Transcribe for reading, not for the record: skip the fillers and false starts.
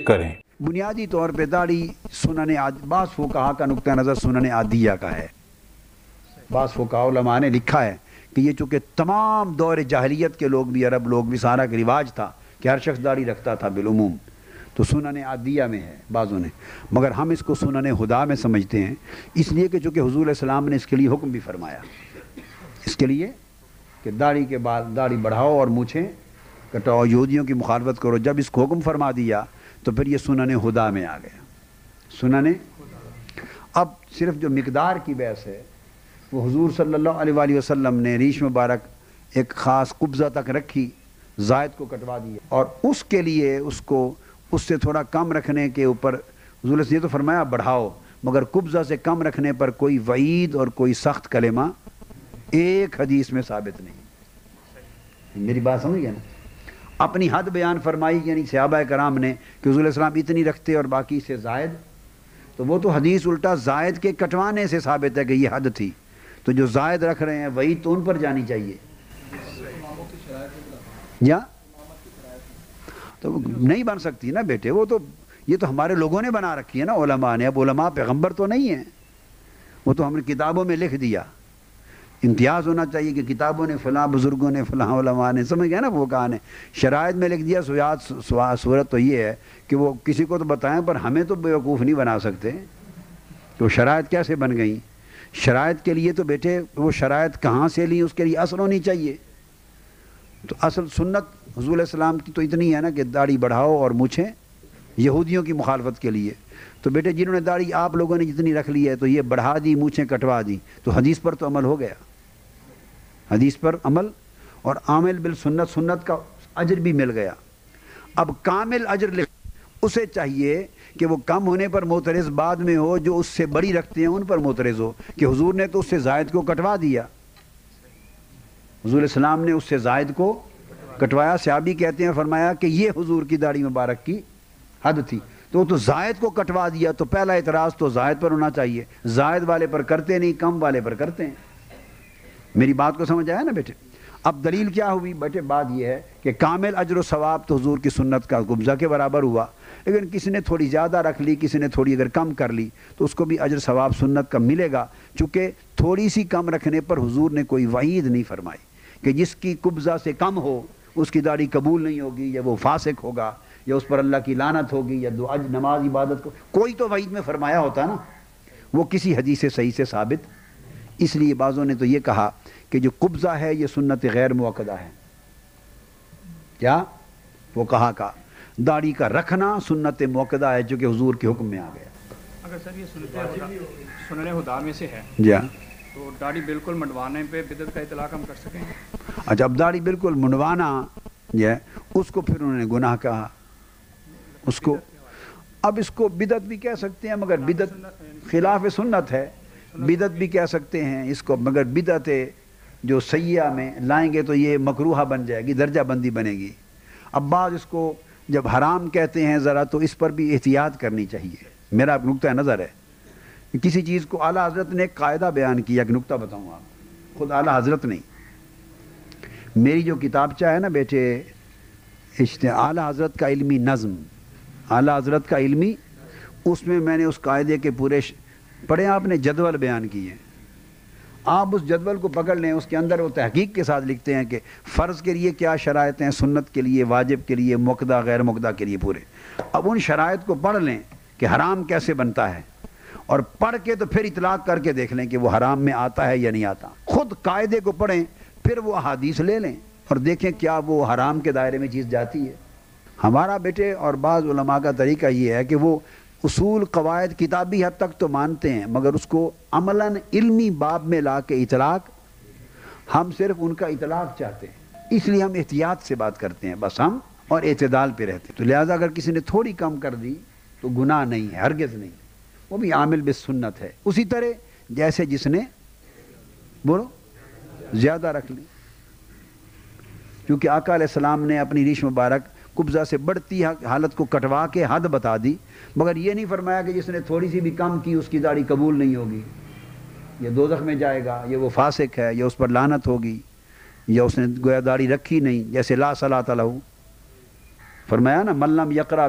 کریں۔ بنیادی طور پہ داڑھی سنن بعض فقہا کا نقطہ نظر سنن عادیہ کا ہے۔ بعض فقہا علماء نے لکھا ہے کہ یہ چونکہ تمام دور جاہلیت کے لوگ بھی، عرب لوگ بھی، سارا کا رواج تھا کہ ہر شخص داڑھی رکھتا تھا بالعموم، تو سنن عادیہ میں ہے بعضوں نے، مگر ہم اس کو سنن ہدا میں سمجھتے ہیں، اس لیے کہ چونکہ حضور علیہ السلام نے اس کے لیے حکم بھی فرمایا، اس کے لیے کہ داڑھی کے بال داڑھی بڑھاؤ اور مونچھیں کٹاؤ، یہودیوں کی مخالفت کرو۔ جب اس کو حکم فرما دیا تو پھر یہ سنن ہدا میں آ گیا، سنن۔ اب صرف جو مقدار کی بحث ہے وہ حضور صلی اللہ علیہ وآلہ وسلم نے ریش مبارک ایک خاص قبضہ تک رکھی، زائد کو کٹوا دیا، اور اس کے لیے اس کو اس سے تھوڑا کم رکھنے کے اوپر حضور نے یہ تو فرمایا بڑھاؤ، مگر قبضہ سے کم رکھنے پر کوئی وعید اور کوئی سخت کلمہ ایک حدیث میں ثابت نہیں۔ میری بات سمجھ گئے نا؟ اپنی حد بیان فرمائی یعنی صحابہ کرام نے کہ حضور علیہ السلام اتنی رکھتے اور باقی سے زائد، تو وہ تو حدیث الٹا زائد کے کٹوانے سے ثابت ہے کہ یہ حد تھی، تو جو زائد رکھ رہے ہیں وہی تو ان پر جانی چاہیے، یا تو نہیں بن سکتی نا بیٹے، وہ تو یہ تو ہمارے لوگوں نے بنا رکھی ہے نا، علماء نے۔ اب علماء پیغمبر تو نہیں ہیں، وہ تو ہم نے کتابوں میں لکھ دیا۔ امتیاز ہونا چاہیے کہ کتابوں نے فلاں بزرگوں نے فلاں علماء نے، سمجھ گیا نا، وہ کہا نے شرائط میں لکھ دیا۔ صورت تو یہ ہے کہ وہ کسی کو تو بتائیں پر ہمیں تو بیوقوف نہیں بنا سکتے، تو شرائط کیسے بن گئیں؟ شرائط کے لیے تو بیٹے وہ شرائط کہاں سے لیں، اس کے لیے اصل ہونی چاہیے۔ تو اصل سنت حضور علیہ السلام کی تو اتنی ہے نا کہ داڑھی بڑھاؤ اور مونچھیں، یہودیوں کی مخالفت کے لیے۔ تو بیٹے جنہوں نے داڑھی آپ لوگوں نے جتنی رکھ لی ہے تو یہ بڑھا دی، مونچھیں کٹوا دی، تو حدیث پر تو عمل ہو گیا، حدیث پر عمل، اور عامل بالسنت، سنت کا اجر بھی مل گیا۔ اب کامل اجر اسے چاہیے کہ وہ کم ہونے پر معترض بعد میں ہو، جو اس سے بڑی رکھتے ہیں ان پر معترض ہو کہ حضور نے تو اس سے زائد کو کٹوا دیا، حضور علیہ السلام نے اس سے زائد کو کٹوایا۔ صحابی کہتے ہیں فرمایا کہ یہ حضور کی داڑھی مبارک کی حد تھی، تو وہ تو زائد کو کٹوا دیا، تو پہلا اعتراض تو زائد پر ہونا چاہیے، زائد والے پر کرتے نہیں، کم والے پر کرتے ہیں۔ میری بات کو سمجھ آیا نا بیٹے؟ اب دلیل کیا ہوئی بیٹے؟ بات یہ ہے کہ کامل اجر و ثواب تو حضور کی سنت کا قبضہ کے برابر ہوا، لیکن کسی نے تھوڑی زیادہ رکھ لی، کسی نے تھوڑی اگر کم کر لی تو اس کو بھی اجر ثواب سنت کا ملے گا، چونکہ تھوڑی سی کم رکھنے پر حضور نے کوئی وعید نہیں فرمائی کہ جس کی قبضہ سے کم ہو اس کی داڑھی قبول نہیں ہوگی، یا وہ فاسق ہوگا، یا اس پر اللہ کی لعنت ہوگی، یا نماز عبادت کو کوئی تو وعید میں فرمایا ہوتا نا، وہ کسی حدیث صحیح سے ثابت۔ اس لیے بعضوں نے تو یہ کہا کہ جو قبضہ ہے یہ سنت غیر موقدہ ہے۔ کیا وہ کہا کا داڑھی کا رکھنا سنت موقدہ ہے جو کہ حضور کے حکم میں آ گیا۔ اگر سر یہ سنن ہدا میں سے ہے جی ہاں، تو داڑھی بالکل منڈوانے پہ بدعت کا اطلاق ہم کر سکیں گے؟ اچھا، اب داڑھی بالکل منڈوانا جو ہے اس کو پھر انہوں نے گناہ کہا، اس کو اب اس کو بدعت بھی کہہ سکتے ہیں، مگر بدعت خلاف سنت ہے، بدعت بھی کہہ سکتے ہیں اس کو، مگر بدعت جو سیئہ میں لائیں گے تو یہ مکروہہ بن جائے گی، درجہ بندی بنے گی۔ اب بعض اس کو جب حرام کہتے ہیں ذرا تو اس پر بھی احتیاط کرنی چاہیے، میرا نقطہ نظر ہے۔ کسی چیز کو اعلیٰ حضرت نے ایک قاعدہ بیان کیا، ایک نقطہ بتاؤں آپ، خود اعلیٰ حضرت نہیں، میری جو کتابچہ ہے نا بیٹے، اعلیٰ حضرت کا علمی نظم، اعلیٰ حضرت کا علمی، اس میں نے اس قاعدے کے پورے پڑھے، آپ نے جدول بیان کیے، آپ اس جدول کو پکڑ لیں، اس کے اندر وہ تحقیق کے ساتھ لکھتے ہیں کہ فرض کے لیے کیا شرائط ہیں، سنت کے لیے، واجب کے لیے، موقدہ غیر موقدہ کے لیے پورے۔ اب ان شرائط کو پڑھ لیں کہ حرام کیسے بنتا ہے، اور پڑھ کے تو پھر اطلاق کر کے دیکھ لیں کہ وہ حرام میں آتا ہے یا نہیں آتا، خود قاعدے کو پڑھیں، پھر وہ احادیث لے لیں اور دیکھیں کیا وہ حرام کے دائرے میں چیز جاتی ہے۔ ہمارا بیٹے اور بعض علماء کا طریقہ یہ ہے کہ وہ اصول قواعد کتابی حد تک تو مانتے ہیں، مگر اس کو عملاً علمی باب میں لا کے اطلاق، ہم صرف ان کا اطلاق چاہتے ہیں، اس لیے ہم احتیاط سے بات کرتے ہیں بس، ہم اور اعتدال پہ رہتے ہیں۔ تو لہٰذا اگر کسی نے تھوڑی کم کر دی تو گناہ نہیں ہے، ہرگز نہیں، وہ بھی عامل بالسنت ہے، اسی طرح جیسے جس نے بولو زیادہ رکھ لی، کیونکہ آقا علیہ السلام نے اپنی ریش مبارک قبضہ سے بڑھتی حالت کو کٹوا کے حد بتا دی، مگر یہ نہیں فرمایا کہ جس نے تھوڑی سی بھی کم کی اس کی داڑھی قبول نہیں ہوگی، یہ دوزخ میں جائے گا، یہ وہ فاسق ہے، یا اس پر لعنت ہوگی، یا اس نے گویا داڑھی رکھی نہیں، جیسے لا صلاۃ لہ، فرمایا نا من لم یقرأ